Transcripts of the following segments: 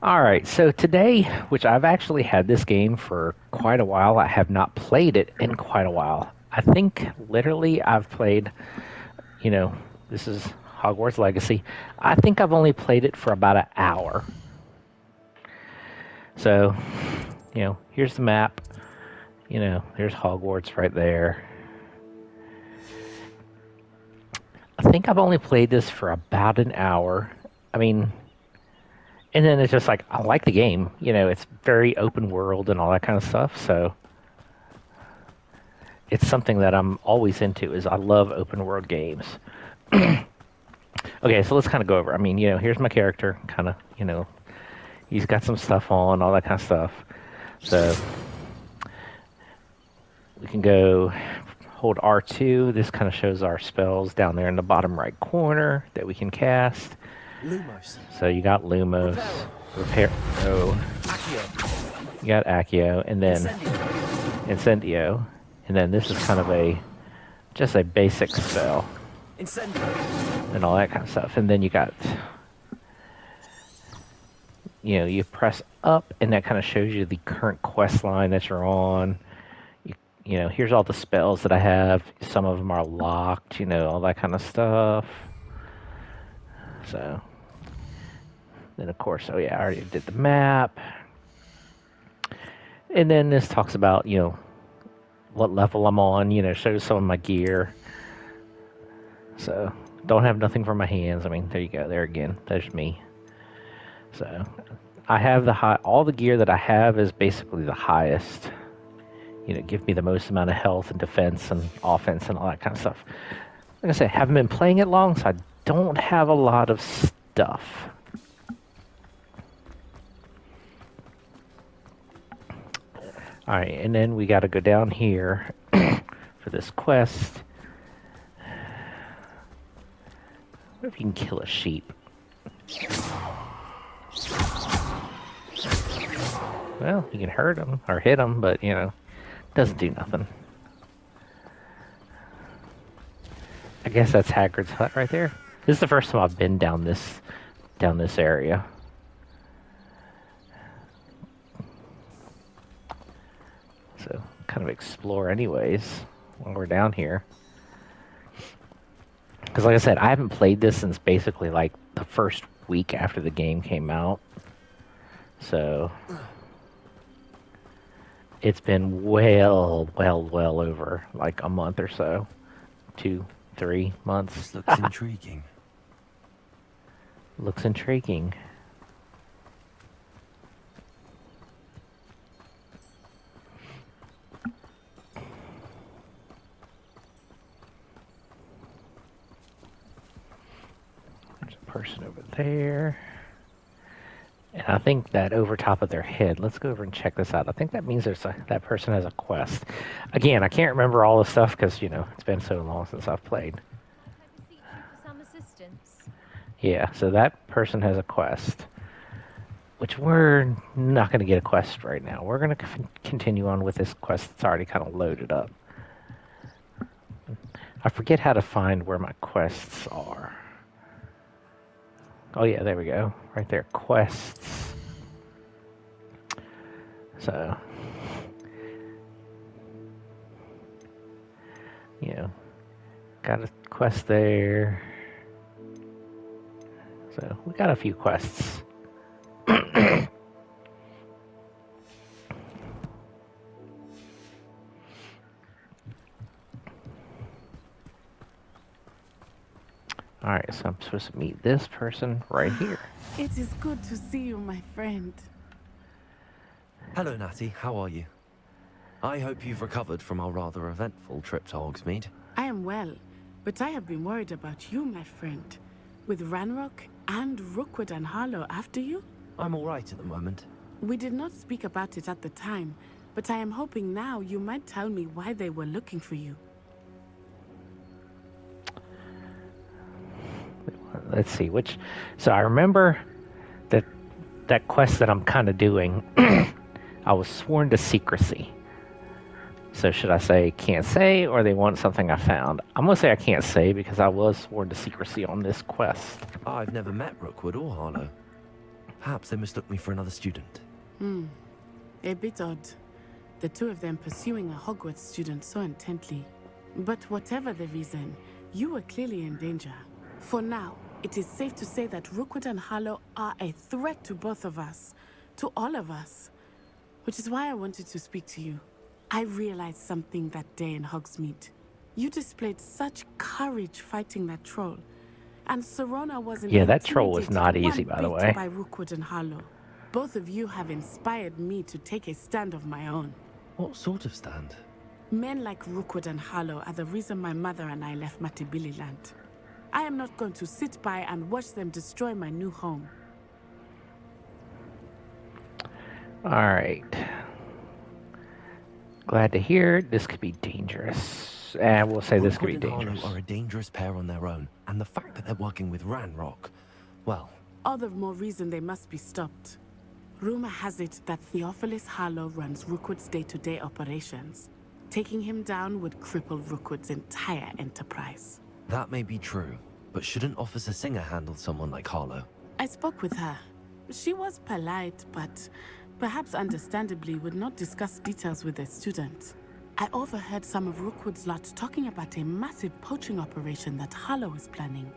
Alright, so today, which I've actually had this game for quite a while, I have not played it in quite a while. I think literally I've played, you know, this is Hogwarts Legacy. I think I've only played it for about an hour. So, here's the map. There's Hogwarts right there. I think I've only played this for about an hour. I mean, and then it's just like, I like the game. It's very open world and all that kind of stuff. So it's something that I'm always into, is I love open world games. Okay, so let's kind of go over. I mean, here's my character, kind of, he's got some stuff on, all that kind of stuff. So we can go hold R2. This kind of shows our spells down there in the bottom right corner that we can cast. Lumos. So you got Lumos, Repair. You got Accio, and then Incendio, and then this is kind of just a basic spell, and all that kind of stuff. And then you got, you press up, and that kind of shows you the current quest line that you're on. Here's all the spells that I have. Some of them are locked, all that kind of stuff. So, then of course, I already did the map. And then this talks about, what level I'm on, shows some of my gear. So, don't have nothing for my hands. I mean, there you go, there again, there's me. So, I have all the gear that I have is basically the highest. Give me the most amount of health and defense and offense and all that kind of stuff. Like I said, haven't been playing it long, so I don't have a lot of stuff. Alright, and then we got to go down here for this quest. What if you can kill a sheep? Well, you can hurt them or hit them, but, doesn't do nothing. I guess that's Hagrid's hut right there. This is the first time I've been down this area. So, kind of explore anyways while we're down here. Because like I said, I haven't played this since basically like the first week after the game came out. So it's been well over like a month or so. 2-3 months. This looks intriguing. Looks intriguing. There's a person over there. And I think that over top of their head, let's go over and check this out. I think that means that person has a quest. Again, I can't remember all the stuff because, it's been so long since I've played. Some assistance. Yeah, so that person has a quest, which we're not going to get a quest right now. We're going to continue on with this quest that's already kind of loaded up. I forget how to find where my quests are. Oh yeah, there we go. Right there, quests. So, got a quest there. So, we got a few quests. Alright, so I'm supposed to meet this person right here. It is good to see you, my friend. Hello, Natty. How are you? I hope you've recovered from our rather eventful trip to Hogsmeade. I am well, but I have been worried about you, my friend. With Ranrock and Rookwood and Harlow after you? I'm all right at the moment. We did not speak about it at the time, but I am hoping now you might tell me why they were looking for you. Let's see, so I remember that quest that I'm kind of doing, I was sworn to secrecy. So should I say can't say, or they want something I found? I'm going to say I can't say because I was sworn to secrecy on this quest. I've never met Rookwood or Harlow. Perhaps they mistook me for another student. A bit odd. The two of them pursuing a Hogwarts student so intently. But whatever the reason, you were clearly in danger. For now, it is safe to say that Rookwood and Harlow are a threat to both of us. To all of us. Which is why I wanted to speak to you. I realized something that day in Hogsmeade. You displayed such courage fighting that troll. And Serona wasn't Yeah, that troll was not intimidated easy, one by the bit way. by Rookwood and Harlow. Both of you have inspired me to take a stand of my own. What sort of stand? Men like Rookwood and Harlow are the reason my mother and I left Matibili land. I am not going to sit by and watch them destroy my new home. Alright. Glad to hear. This could be dangerous. And we'll say this could be Rookwood and dangerous. Harlow are a dangerous pair on their own, and the fact that they're working with Ranrock, well, All the more reason they must be stopped. Rumor has it that Theophilus Harlow runs Rookwood's day-to-day operations. Taking him down would cripple Rookwood's entire enterprise. that may be true, but shouldn't Officer Singer handle someone like Harlow? I spoke with her. She was polite, but perhaps understandably would not discuss details with a student. I overheard some of Rookwood's lot talking about a massive poaching operation that Harlow is planning.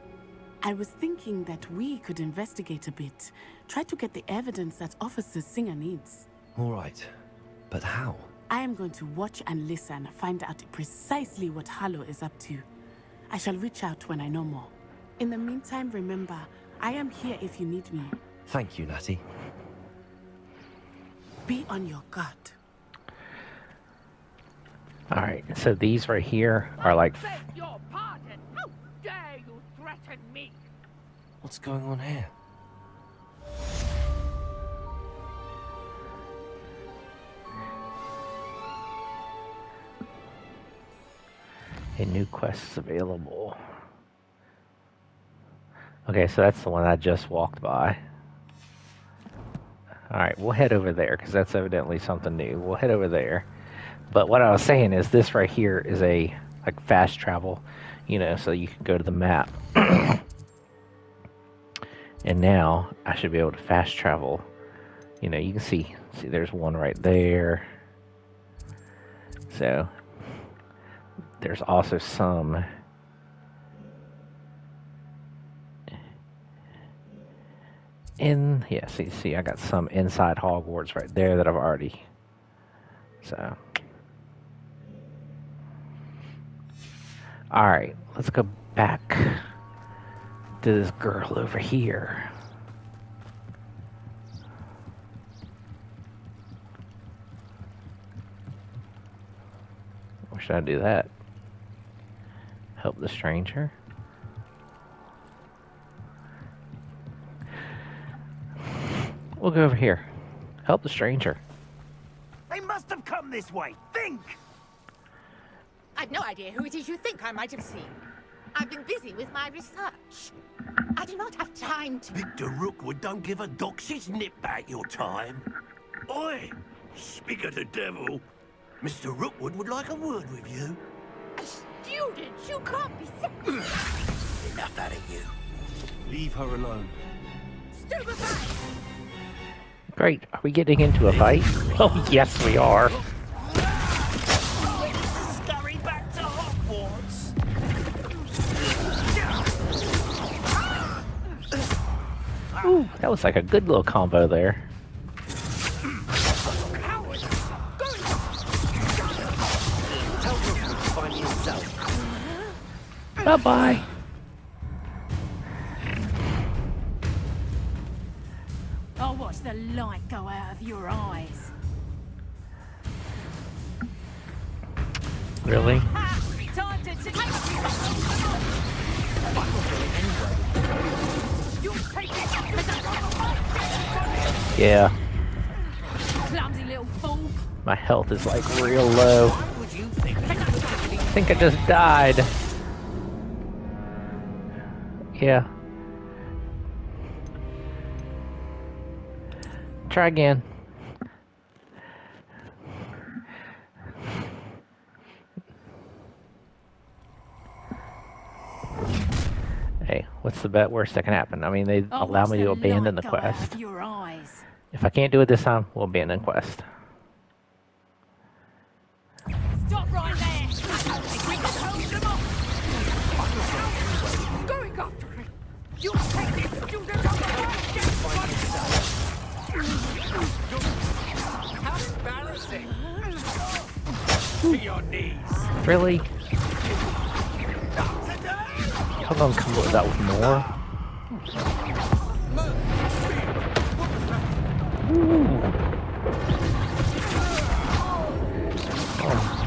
I was thinking that we could investigate a bit, try to get the evidence that Officer Singer needs. All right, but how? I am going to watch and listen, find out precisely what Harlow is up to. I shall reach out when I know more. In the meantime, remember, I am here if you need me. Thank you, Natty. Be on your guard. Alright, so these right here are like... Beg your pardon. How dare you threaten me? What's going on here? A new quest is available. Okay, so that's the one I just walked by. Alright, we'll head over there, because that's evidently something new. We'll head over there. But what I was saying is this right here is a like fast travel, you know, so you can go to the map. And now I should be able to fast travel. You know, you can see there's one right there. So there's also some yeah, see I got some inside Hogwarts right there that I've already, so alright, let's go back to this girl over here. Or should I do that? Help the stranger? We'll go over here. Help the stranger. They must have come this way. Think! I've no idea who it is you think I might have seen. I've been busy with my research. I do not have time to... Victor Rookwood don't give a doxy's nip back your time. Oi! Speak of the devil. Mr. Rookwood would like a word with you. A student? You can't be serious. Enough out of you. Leave her alone. Stupefy! Great. Are we getting into a fight? Oh, yes, we are. Scurry back to Hogwarts. Ooh, that was like a good little combo there. Bye-bye. I'll watch the light go out of your eyes. Really? Time to take you take it. Yeah. Clumsy little fool. My health is like real low. Would you think? I think I just died. Yeah. Try again. Hey, what's the worst that can happen? I mean, they Oh, allow watch me to abandon the light go out quest. of your eyes. If I can't do it this time, we'll abandon quest. Stop right there! We can hold them off! Going after it! You take this student on the How embarrassing! To your knees! Really? How gonna come with that with more? Ooh.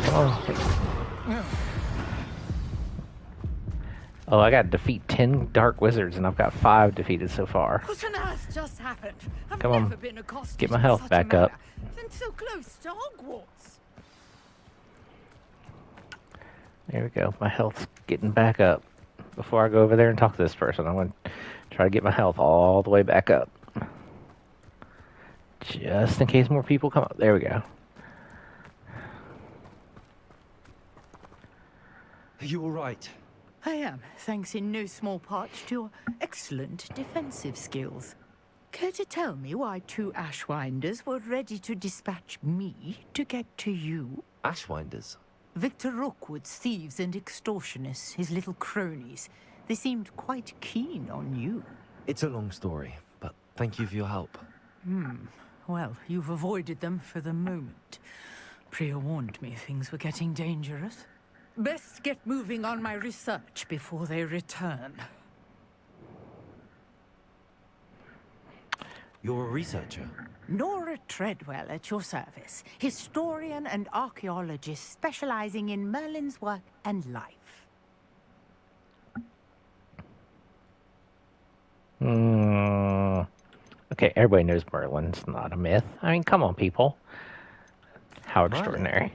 Come on. Oh, I got to defeat 10 dark wizards, and I've got 5 defeated so far. What on earth just happened? I've Come on, never been accosted get my in health such a back up. manner, and so close to Hogwarts. There we go. My health's getting back up. Before I go over there and talk to this person, I'm going to try to get my health all the way back up. Just in case more people come up. There we go. Are you all right? I am, thanks in no small part to your excellent defensive skills. Care to tell me why 2 Ashwinders were ready to dispatch me to get to you? Ashwinders? Victor Rookwood's thieves and extortionists, his little cronies. They seemed quite keen on you. It's a long story, but thank you for your help. Well, you've avoided them for the moment. Priya warned me things were getting dangerous. Best get moving on my research before they return. You're a researcher? Nora Treadwell at your service, historian and archaeologist specializing in Merlin's work and life. Okay, everybody knows Merlin's not a myth. I mean, come on, people. How Merlin? extraordinary.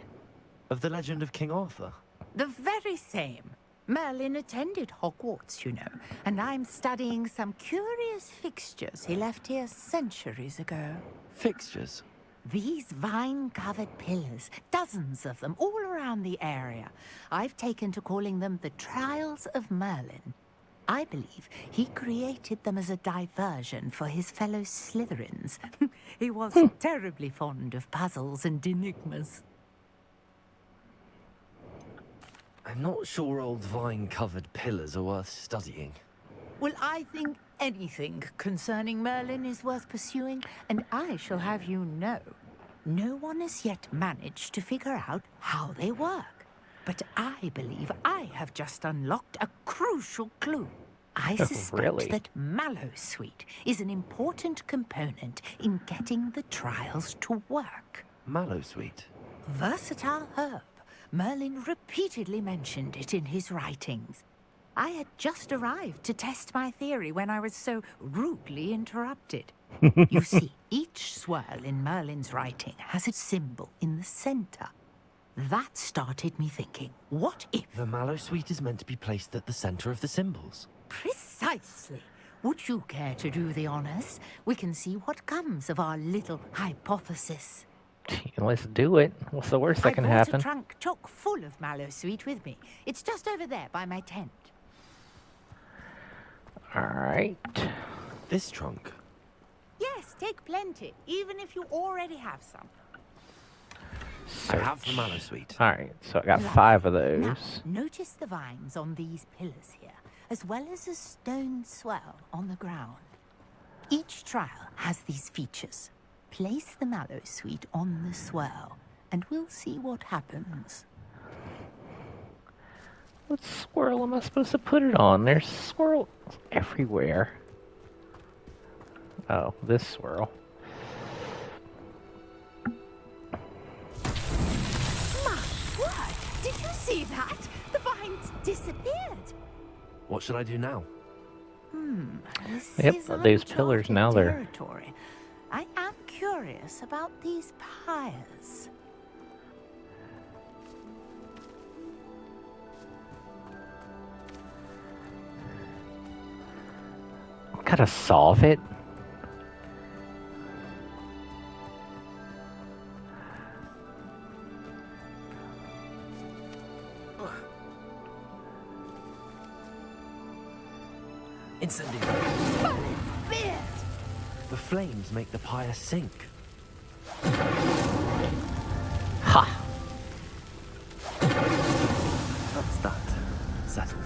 Of the legend of King Arthur? The very same. Merlin attended Hogwarts, you know, and I'm studying some curious fixtures he left here centuries ago. Fixtures? These vine-covered pillars, dozens of them, all around the area. I've taken to calling them the Trials of Merlin. I believe he created them as a diversion for his fellow Slytherins. He was terribly fond of puzzles and enigmas. I'm not sure old vine-covered pillars are worth studying. Well, I think anything concerning Merlin is worth pursuing, and I shall have you know, no one has yet managed to figure out how they work. But I believe I have just unlocked a crucial clue. I suspect Really? that Mallowsweet is an important component in getting the trials to work. Mallowsweet? Versatile herb. Merlin repeatedly mentioned it in his writings. I had just arrived to test my theory when I was so rudely interrupted. You see, each swirl in Merlin's writing has its symbol in the center. That started me thinking, what if... The Mallowsweet is meant to be placed at the center of the symbols. Precisely. Would you care to do the honors? We can see what comes of our little hypothesis. Let's do it. What's the worst that can I brought happen? a trunk chock full of Mallowsweet with me. It's just over there by my tent. Alright. This trunk? Yes, take plenty, even if you already have some. I have the Mallowsweet. Alright, so I got 5 of those. Now, notice the vines on these pillars here, as well as a stone swell on the ground. Each trial has these features. Place the Mallowsweet on the swell, and we'll see what happens. What swirl am I supposed to put it on? There's swirls everywhere. Oh, this swirl. My word! Did you see that? The vines disappeared. What should I do now? This Yep, is those pillars uncharted now they're- territory. I am curious about these pyres. Gotta solve it. Incendiary. Merlin's beard! The flames make the pyre sink. Ha! That's that. Settled.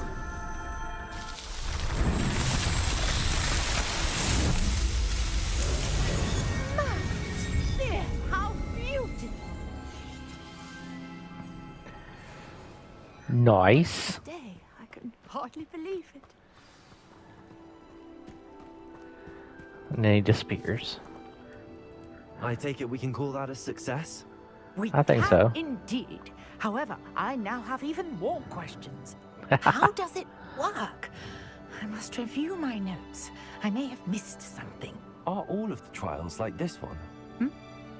There, how beautiful! Nice. Day, I can hardly believe it. And then he disappears. I take it we can call that a success? We I think can so. indeed. However, I now have even more questions. How does it work? I must review my notes. I may have missed something. Are all of the trials like this one?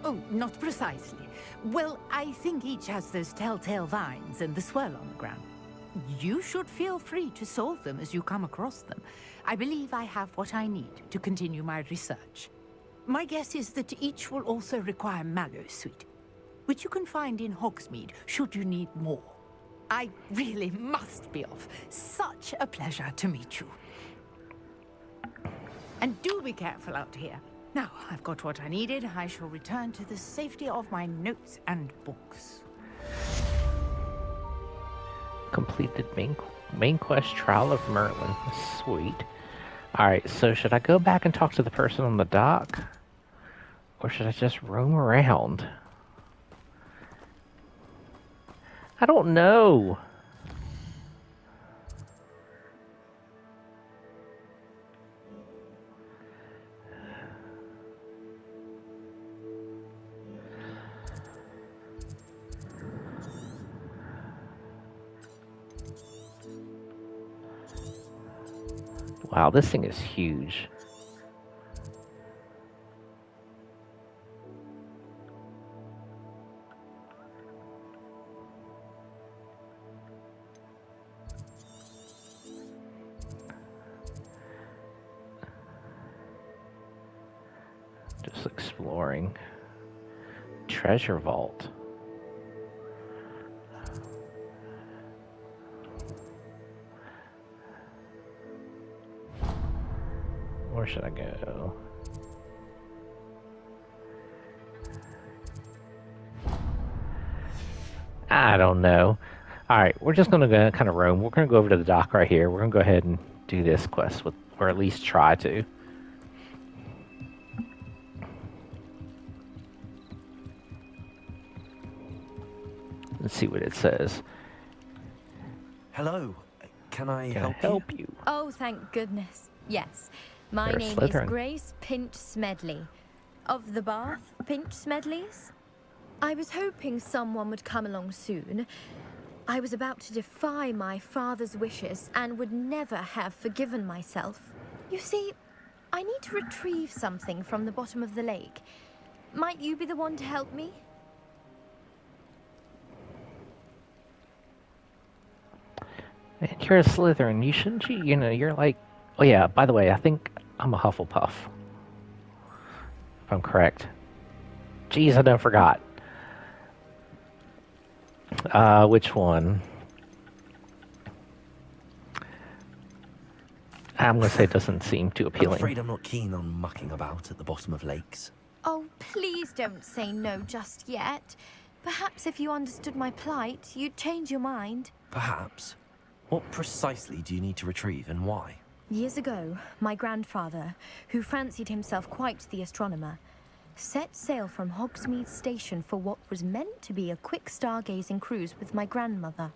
Oh, not precisely. Well, I think each has those telltale vines and the swirl on the ground. You should feel free to solve them as you come across them. I believe I have what I need to continue my research. My guess is that each will also require mallow sweet, which you can find in Hogsmeade should you need more. I really must be off. Such a pleasure to meet you. And do be careful out here. Now, I've got what I needed. I shall return to the safety of my notes and books. Completed main quest Trial of Merlin. Sweet. Alright, so should I go back and talk to the person on the dock? Or should I just roam around? I don't know. Wow, this thing is huge. Just exploring. Treasure vault. Where should I go? I don't know. Alright, we're just gonna go kind of roam. We're gonna go over to the dock right here. We're gonna go ahead and do this quest with, or at least try to. Let's see what it says. Hello. Can I Can I help help you? Oh, thank goodness. Yes. My There's name Slytherin. is Grace Pinch Smedley. Of the Bath Pinch Smedleys? I was hoping someone would come along soon. I was about to defy my father's wishes and would never have forgiven myself. You see, I need to retrieve something from the bottom of the lake. Might you be the one to help me? Man, you're a Slytherin. You shouldn't you? You know, you're like... Oh yeah, by the way, I think I'm a Hufflepuff. If I'm correct. Jeez, I done forgot. Which one? I'm gonna say it doesn't seem too I'm appealing. afraid I'm not keen on mucking about at the bottom of lakes. Oh, please don't say no just yet. Perhaps if you understood my plight, you'd change your mind. Perhaps. What precisely do you need to retrieve and why? Years ago, my grandfather, who fancied himself quite the astronomer, set sail from Hogsmeade Station for what was meant to be a quick stargazing cruise with my grandmother.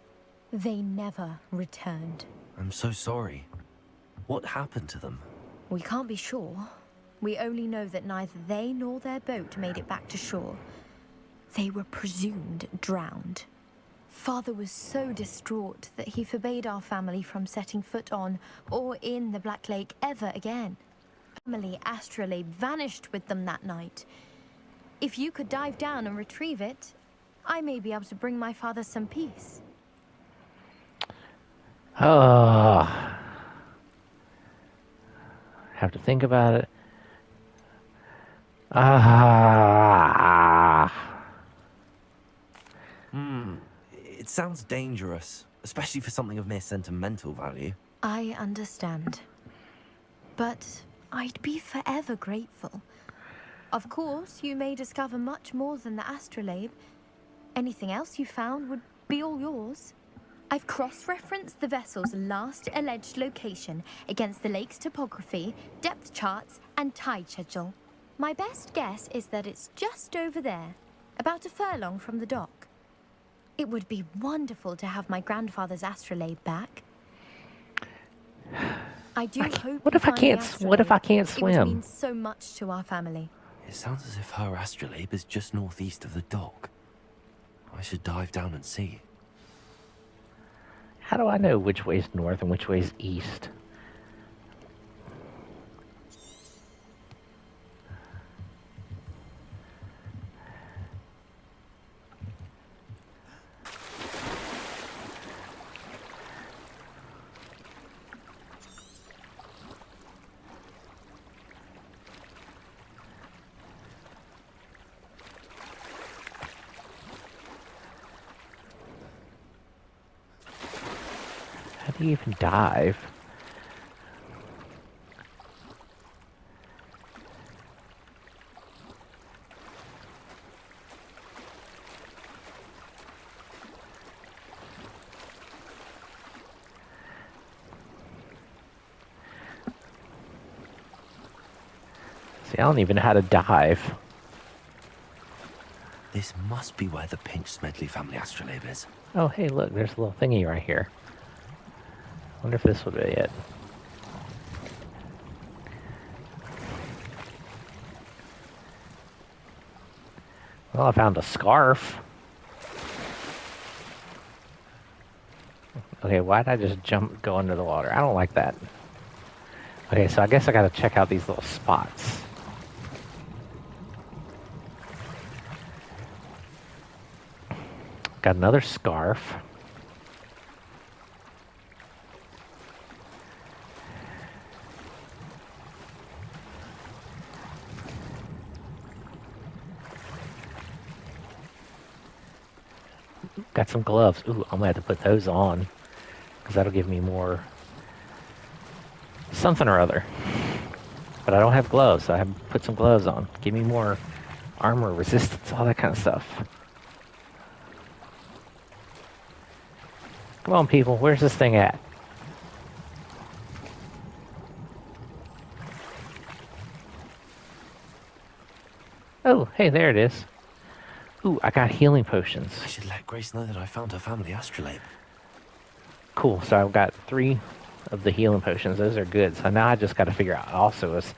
They never returned. I'm so sorry. What happened to them? We can't be sure. We only know that neither they nor their boat made it back to shore. They were presumed drowned. Father was so distraught that he forbade our family from setting foot on or in the Black Lake ever again. Family astrolabe vanished with them that night. If you could dive down and retrieve it, I may be able to bring my father some peace. Oh. Have to think about it. It sounds dangerous, especially for something of mere sentimental value. I understand. but I'd be forever grateful. Of course, you may discover much more than the astrolabe. Anything else you found would be all yours. I've cross-referenced the vessel's last alleged location against the lake's topography, depth charts, and tide schedule. My best guess is that it's just over there, about a furlong from the dock. It would be wonderful to have my grandfather's astrolabe back. I do hope. What if I can't? What if I can't It would swim? mean so much to our family. It sounds as if her astrolabe is just northeast of the dock. I should dive down and see. How do I know which way's north and which way's east? How do you even dive? See, I don't even know how to dive. This must be where the Pinch Smedley family astrolabe is. Oh, hey, look, there's a little thingy right here. Wonder if this would be it. Well, I found a scarf. Okay, why'd I just go under the water? I don't like that. Okay, so I guess I gotta check out these little spots. Got another scarf. Got some gloves. Ooh, I'm gonna have to put those on, because that'll give me more something or other. But I don't have gloves, so I have to put some gloves on. Give me more armor, resistance, all that kind of stuff. Come on, people, where's this thing at? Oh, hey, there it is. Ooh, I got healing potions. I should let Grace know that I found her family astrolabe. Cool, so I've got 3 of the healing potions. Those are good. So now I just got to figure out also is,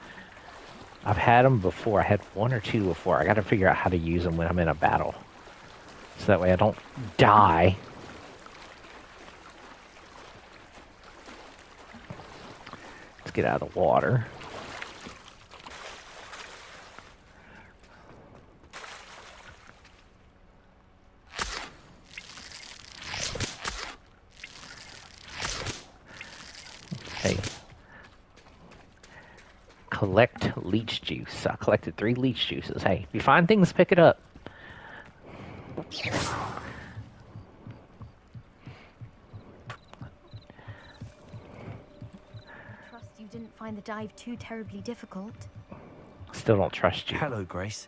I've had them before. I had 1 or 2 before. I got to figure out how to use them when I'm in a battle. So that way I don't die. Let's get out of the water. Hey. Collect leech juice. I collected 3 leech juices. Hey, if you find things, pick it up. Trust you didn't find the dive too terribly difficult. Still don't trust you. Hello, Grace.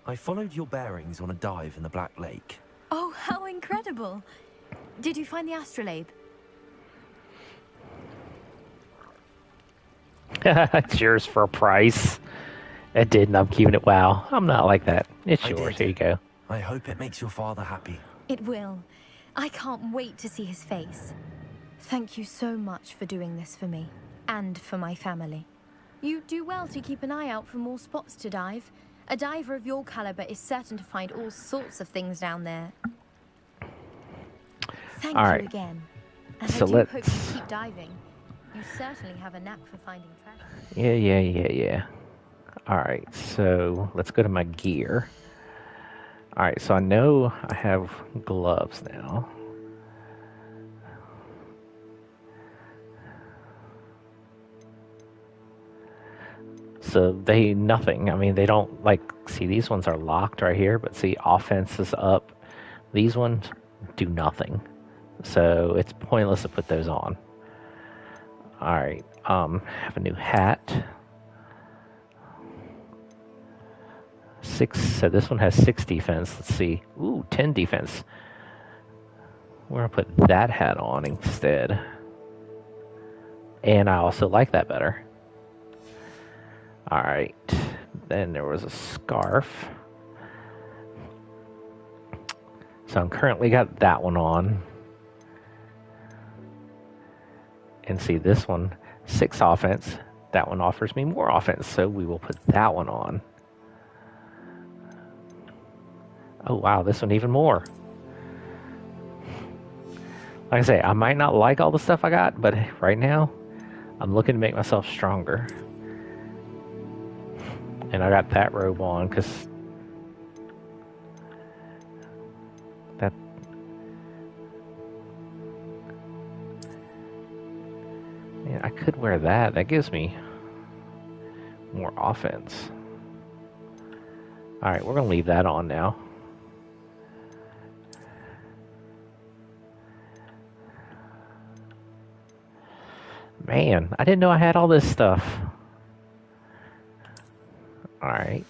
I followed your bearings on a dive in the Black Lake. Oh, how incredible! Did you find the astrolabe? It's yours for a price. It didn't. I'm keeping it. Wow. I'm not like that. It's I yours. did. Here you go. I hope it makes your father happy. It will. I can't wait to see his face. Thank you so much for doing this for me, and for my family. You do well to keep an eye out for more spots to dive. A diver of your caliber is certain to find all sorts of things down there. Thank All you right. again. And So I do hope let's- you keep diving. You certainly have a knack for finding treasure. Yeah. Alright, so let's go to my gear. Alright, so I know I have gloves now. So nothing. I mean, they don't, like, see, these ones are locked right here, but see, offense is up. These ones do nothing. So it's pointless to put those on. Alright, Have a new hat. 6, so this one has 6 defense. Let's see. Ooh, 10 defense. We're gonna put that hat on instead. And I also like that better. Alright. Then there was a scarf. So I'm currently got that one on. And see this one, 6 offense. That one offers me more offense, so we will put that one on. Oh wow, this one even more. Like I say, I might not like all the stuff I got, but right now, I'm looking to make myself stronger. And I got that robe on, because that... Man, I could wear that. That gives me more offense. Alright, we're going to leave that on now. Man, I didn't know I had all this stuff. Alright.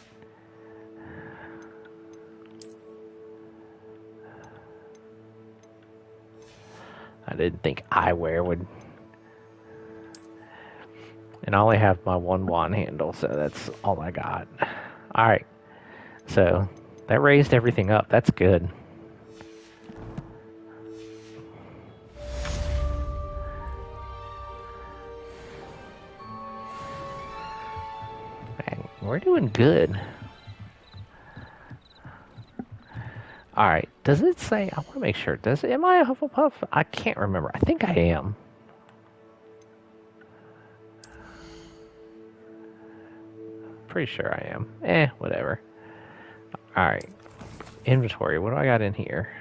I didn't think eyewear would... And I only have my one wand handle, so that's all I got. Alright. So, that raised everything up. That's good. We're doing good. Alright, does it say, I want to make sure, am I a Hufflepuff? I can't remember. I think I am. Pretty sure I am. Whatever. Alright, inventory, what do I got in here?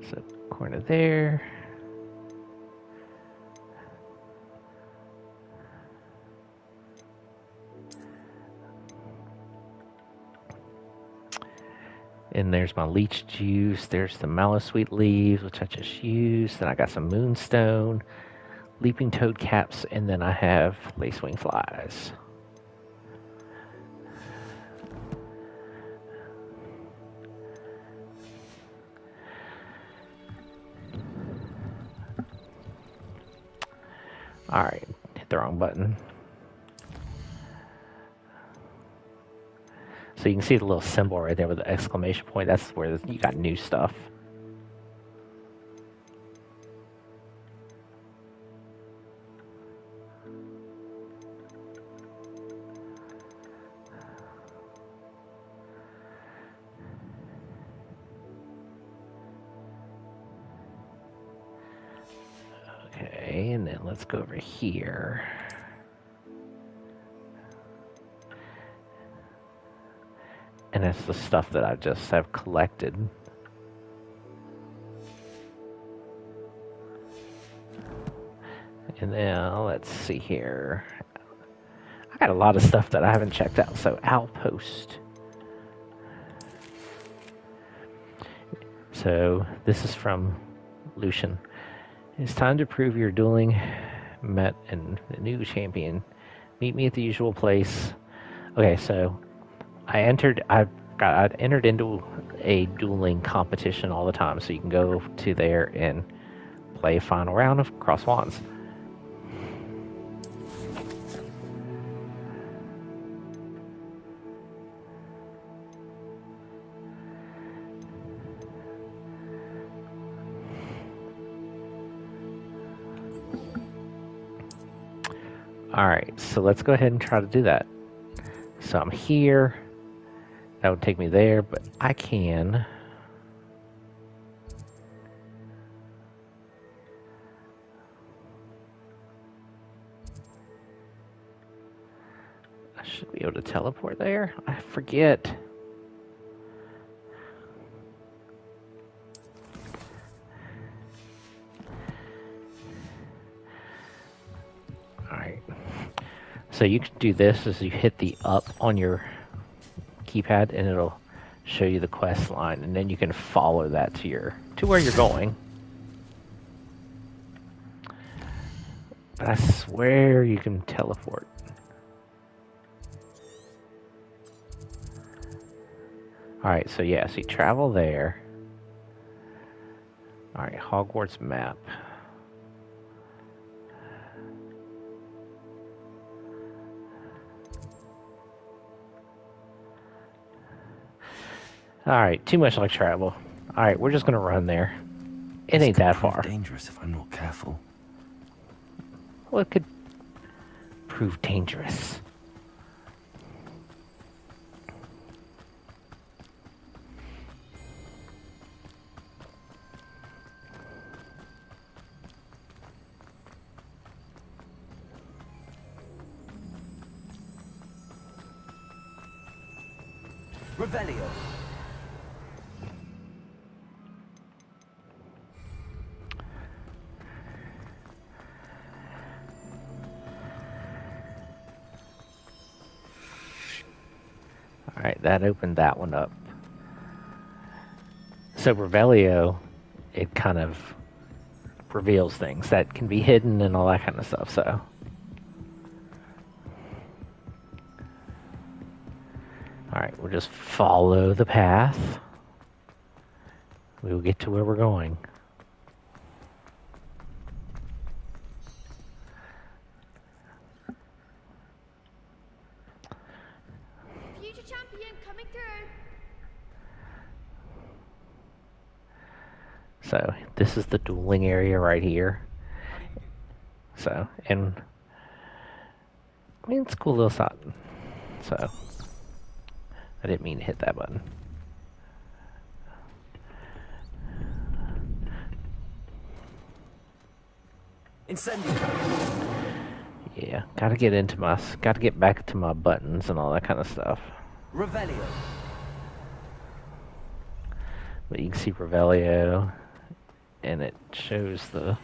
So, corner there. And there's my leech juice. There's the mallow sweet leaves, which I just used. Then I got some moonstone, leaping toad caps, and then I have lacewing flies. Alright, hit the wrong button. So you can see the little symbol right there with the exclamation point. That's where you got new stuff. Okay, and then let's go over here. And that's the stuff that I just have collected. And now, let's see here. I got a lot of stuff that I haven't checked out. So, Outpost. So, this is from Lucian. It's time to prove your dueling met and a new champion. Meet me at the usual place. Okay, so I entered into a dueling competition all the time, so you can go to there and play a final round of Cross Wands. Alright, so let's go ahead and try to do that. So I'm here. That would take me there, but I can... I should be able to teleport there? I forget. Alright. So you can do this as you hit the up on your keypad and it'll show you the quest line, and then you can follow that to where you're going. But I swear you can teleport. Alright, so yeah, so you travel there. Alright, Hogwarts map. Alright, too much like travel. Alright, we're just gonna run there. It ain't that far. Dangerous if I'm not careful. Well, it could prove dangerous. Revelio. Alright, that opened that one up. So Revelio, it kind of reveals things that can be hidden and all that kind of stuff, so. Alright, we'll just follow the path. We will get to where we're going. Future champion coming through. So, this is the dueling area right here. So, and I mean, it's a cool little spot. So, I didn't mean to hit that button. Incendio. Yeah, gotta get back to my buttons and all that kind of stuff. Revelio. But you can see Revelio, and it shows the.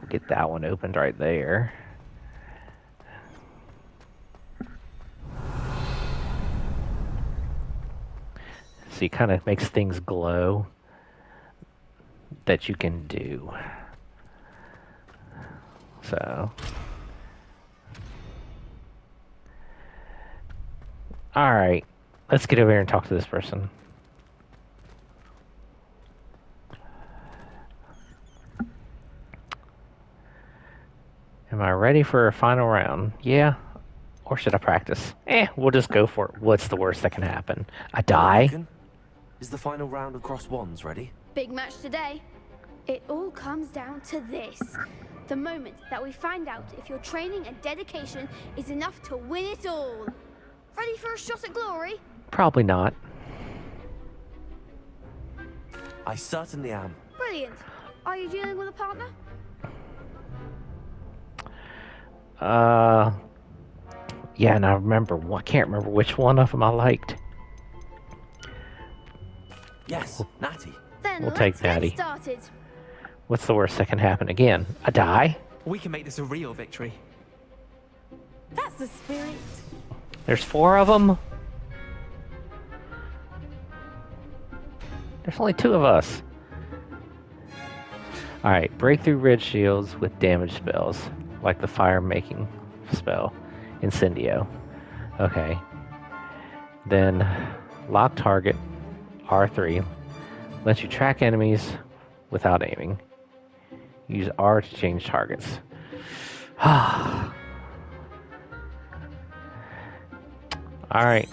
Get that one opened right there. See, kind of makes things glow that you can do. So, all right, let's get over here and talk to this person. Am I ready for a final round? Yeah. Or should I practice? We'll just go for it. What's the worst that can happen? I die? Is the final round of cross wands ready? Big match today. It all comes down to this. The moment that we find out if your training and dedication is enough to win it all. Ready for a shot at glory? Probably not. I certainly am. Brilliant. Are you dealing with a partner? Yeah, and I can't remember which one of them I liked. Yes, Natty. Then We'll let's take get Natty. started. What's the worst that can happen? Again, I die? We can make this a real victory. That's the spirit. There's 4 of them? There's only 2 of us. Alright, break through red shields with damage spells, like the fire-making spell, Incendio. Okay. Then, lock target, R3, lets you track enemies without aiming. Use R to change targets. Alright.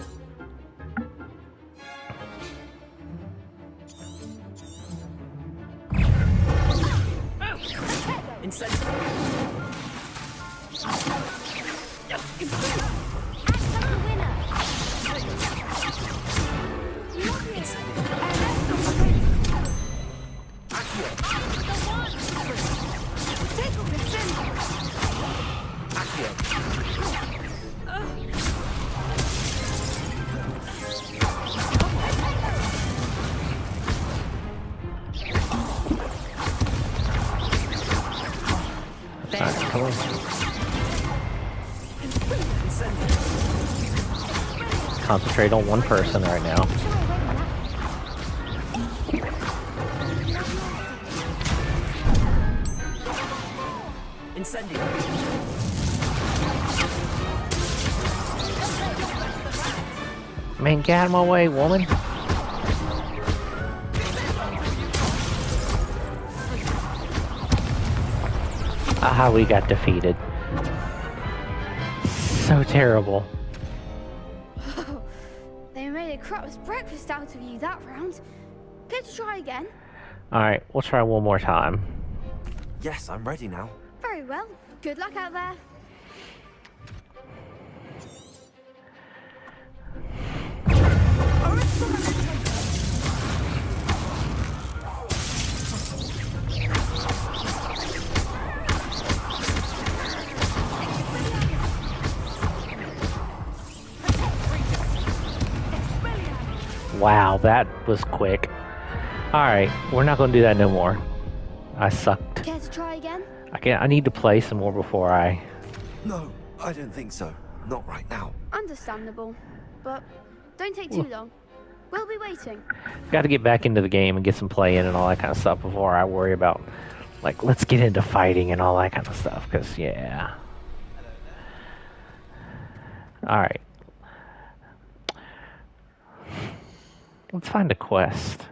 Concentrate on one person right now. Incendio! Man, get out of my way, woman. Aha, we got defeated. So terrible. They made a crap's breakfast out of you that round. Care to try again? Alright, we'll try one more time. Yes, I'm ready now. Very well. Good luck out there. Wow, that was quick. Alright, we're not gonna do that no more. I sucked. Care to try again? I need to play some more before I... No, I don't think so. Not right now. Understandable. But don't take too long. We'll be waiting. Got to get back into the game and get some play in and all that kind of stuff before I worry about, like, let's get into fighting and all that kind of stuff, because, yeah. Alright. Let's find a quest.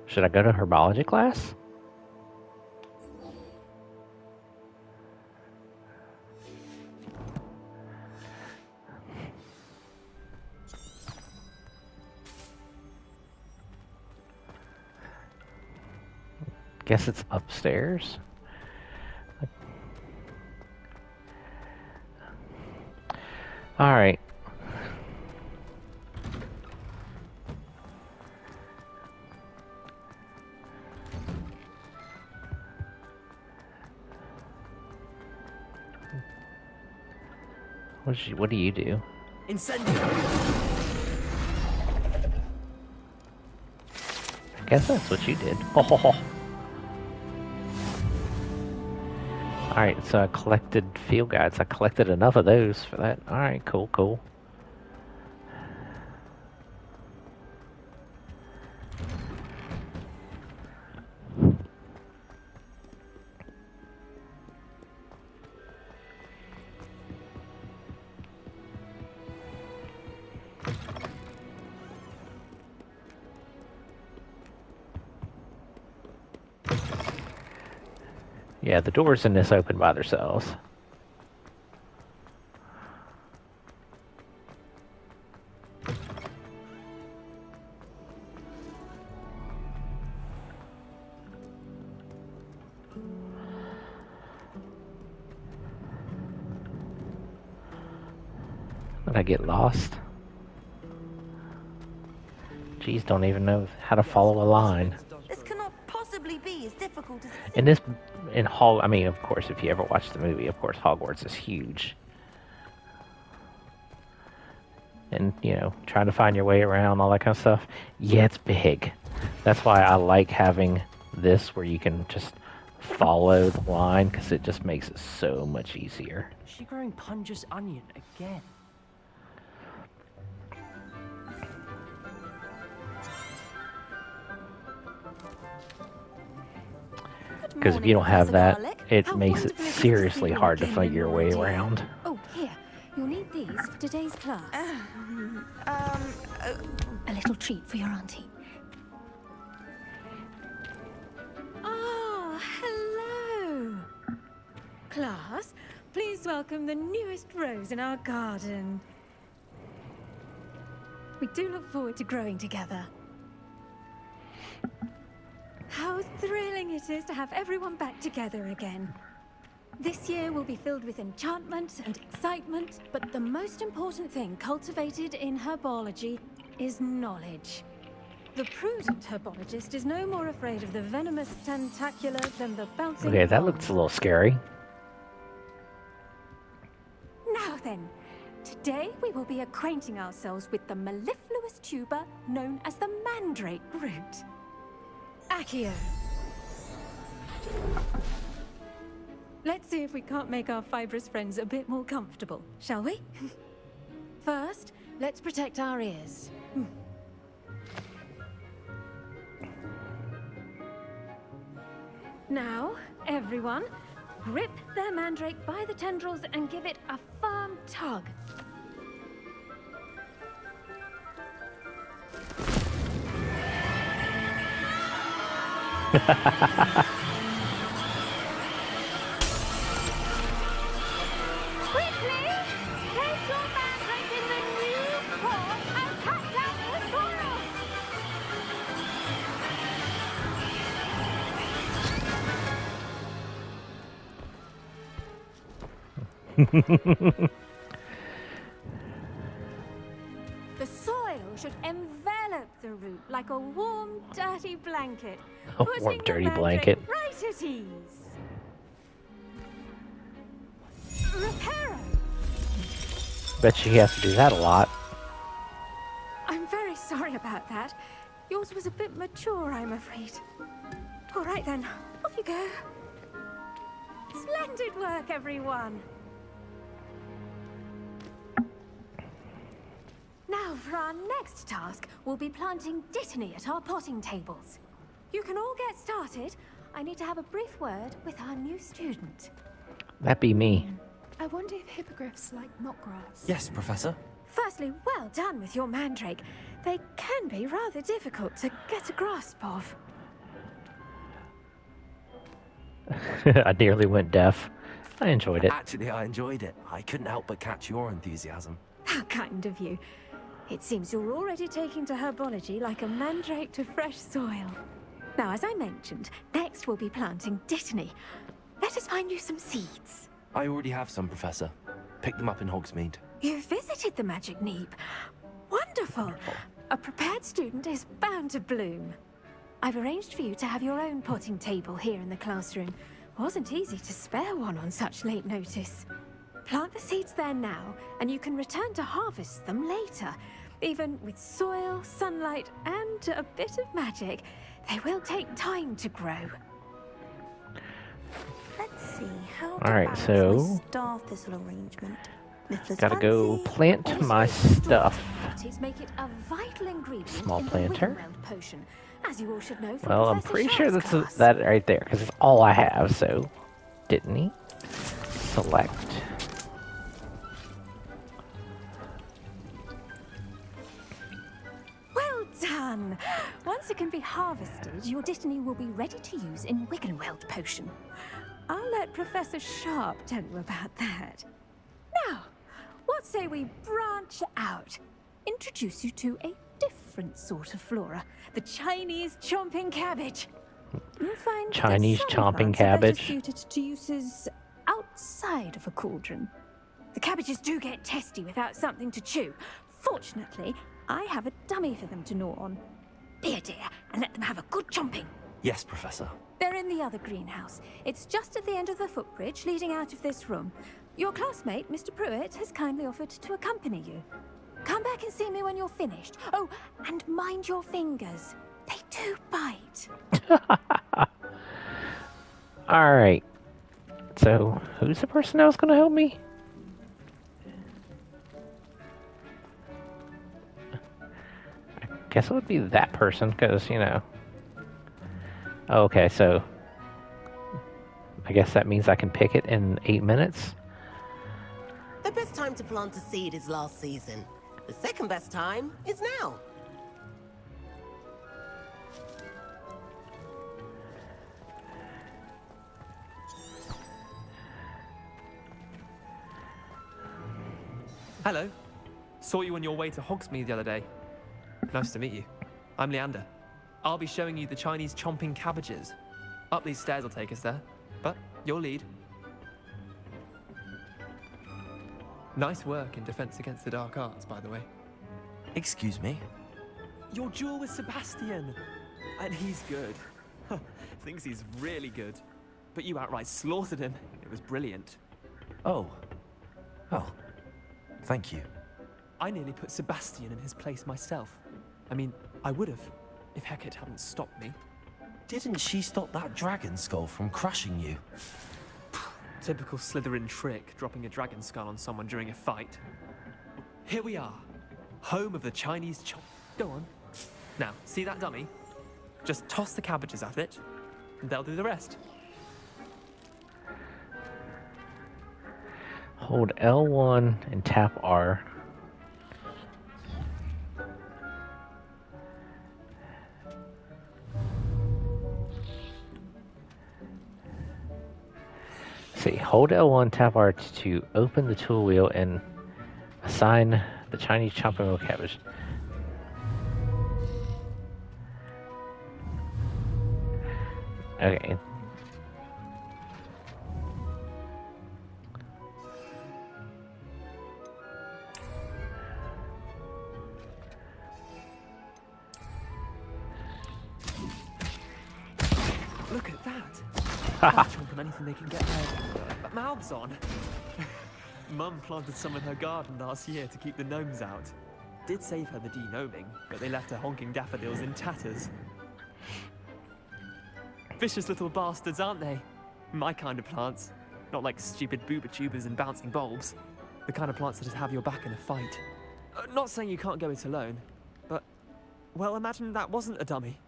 Should I go to herbology class? Guess it's upstairs. All right. What do you do? Incendio! I guess that's what you did. Oh. Alright, so I collected field guides. I collected enough of those for that. Alright, cool, cool. Yeah, the doors in this open by themselves. Did I get lost? Geez, don't even know how to follow a line. This cannot possibly be as difficult as it In this, I mean, of course, if you ever watch the movie, of course, Hogwarts is huge. And, you know, trying to find your way around, all that kind of stuff. Yeah, it's big. That's why I like having this where you can just follow the line, because it just makes it so much easier. Is she growing Punja's onion again? Because if you don't have that, it makes it seriously hard to find your way around. Oh, here. You'll need these for today's class. A little treat for your auntie. Oh, hello. Class, please welcome the newest rose in our garden. We do look forward to growing together. How thrilling it is to have everyone back together again. This year will be filled with enchantment and excitement, but the most important thing cultivated in herbology is knowledge. The prudent herbologist is no more afraid of the venomous tentacula than the bouncing Okay, that bomb. looks a little scary. Now then, today we will be acquainting ourselves with the mellifluous tuber known as the mandrake root. Accio. Let's see if we can't make our fibrous friends a bit more comfortable, shall we? First, let's protect our ears. Now, everyone, grip their mandrake by the tendrils and give it a firm tug. Quickly! Place your mandrake in the new pot and cut down the soil! The soil should envelop the root like a warm, dirty blanket. A putting warm, the dirty mandrake blanket. right at ease. Reparo! Bet she has to do that a lot. I'm very sorry about that. Yours was a bit mature, I'm afraid. All right then, off you go. Splendid work, everyone. Now, for our next task, we'll be planting dittany at our potting tables. You can all get started. I need to have a brief word with our new student. That'd be me. I wonder if hippogriffs like knotgrass. Yes, Professor. Firstly, well done with your mandrake. They can be rather difficult to get a grasp of. I nearly went deaf. I enjoyed it. Actually, I enjoyed it. I couldn't help but catch your enthusiasm. How kind of you. It seems you're already taking to herbology like a mandrake to fresh soil. Now, as I mentioned, next we'll be planting dittany. Let us find you some seeds. I already have some, Professor. Picked them up in Hogsmeade. You visited the Magic Neep. Wonderful. A prepared student is bound to bloom. I've arranged for you to have your own potting table here in the classroom. Wasn't easy to spare one on such late notice. Plant the seeds there now, and you can return to harvest them later. Even with soil, sunlight, and a bit of magic, they will take time to grow. Let's see, how All right, so star thistle arrangement. gotta go plant my stuff. Make it a vital ingredient Small in the planter. Wiggenweld potion, as you all should know from Well, I'm Professor pretty sure Sharp's that's class. that right there, because it's all I have, so didn't he? Select. Well done! Once it can be harvested, your dittany will be ready to use in Wiggenweld potion. I'll let Professor Sharp tell you about that. Now, what say we branch out? Introduce you to a different sort of flora, the Chinese chomping cabbage. You'll find that Chinese some chomping plants are better cabbage. suited to uses outside of a cauldron. The cabbages do get testy without something to chew. Fortunately, I have a dummy for them to gnaw on. Be a dear and let them have a good chomping. Yes, Professor. They're in the other greenhouse. It's just at the end of the footbridge leading out of this room. Your classmate, Mr. Pruitt, has kindly offered to accompany you. Come back and see me when you're finished. Oh, and mind your fingers. They do bite. All right. So, who's the person that was going to help me? I guess it would be that person, because, you know. Okay, so I guess that means I can pick it in 8 minutes. The best time to plant a seed is last season. The second best time is now. Hello. Saw you on your way to Hogsmeade the other day. Nice to meet you. I'm Leander. I'll be showing you the Chinese chomping cabbages. Up these stairs will take us there, but your lead. Nice work in Defense Against the Dark Arts, by the way. Excuse me? Your duel with Sebastian! And he's good. Thinks he's really good. But you outright slaughtered him. It was brilliant. Oh. Oh. Thank you. I nearly put Sebastian in his place myself. I mean, I would have, if Hecate hadn't stopped me. Didn't she stop that dragon skull from crushing you? typical Slytherin trick, dropping a dragon skull on someone during a fight. Here we are, home of the Chinese chop. Go on. Now, see that dummy? Just toss the cabbages at it, and they'll do the rest. Hold L1 and tap R. See, hold L1, tap R to open the tool wheel and assign the Chinese chopping wheel cabbage. Okay. Look at that. They're chomping anything they can get their mouths on. Mum planted some in her garden last year to keep the gnomes out. Did save her the de-gnoming, but they left her honking daffodils in tatters. Vicious little bastards, aren't they? My kind of plants. Not like stupid booba tubers and bouncing bulbs. The kind of plants that just have your back in a fight. Not saying you can't go it alone, but, well, imagine that wasn't a dummy.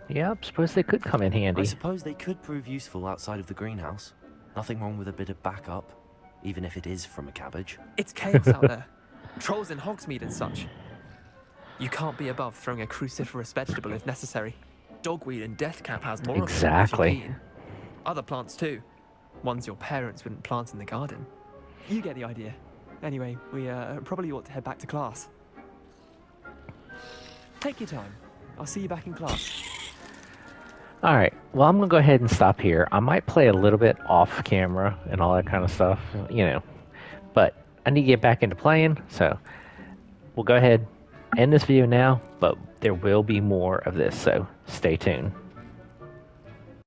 Yep, suppose they could come in handy. I suppose they could prove useful outside of the greenhouse. Nothing wrong with a bit of backup, even if it is from a cabbage. It's chaos out there. Trolls in Hogsmeade and such. You can't be above throwing a cruciferous vegetable if necessary. Dogweed and deathcap has more Exactly. of them if you're keen. Other plants too. Ones your parents wouldn't plant in the garden. You get the idea. Anyway, we probably ought to head back to class. Take your time. I'll see you back in class. Alright, well, I'm going to go ahead and stop here. I might play a little bit off camera and all that kind of stuff, you know. But I need to get back into playing, so we'll go ahead and end this video now, but there will be more of this, so stay tuned.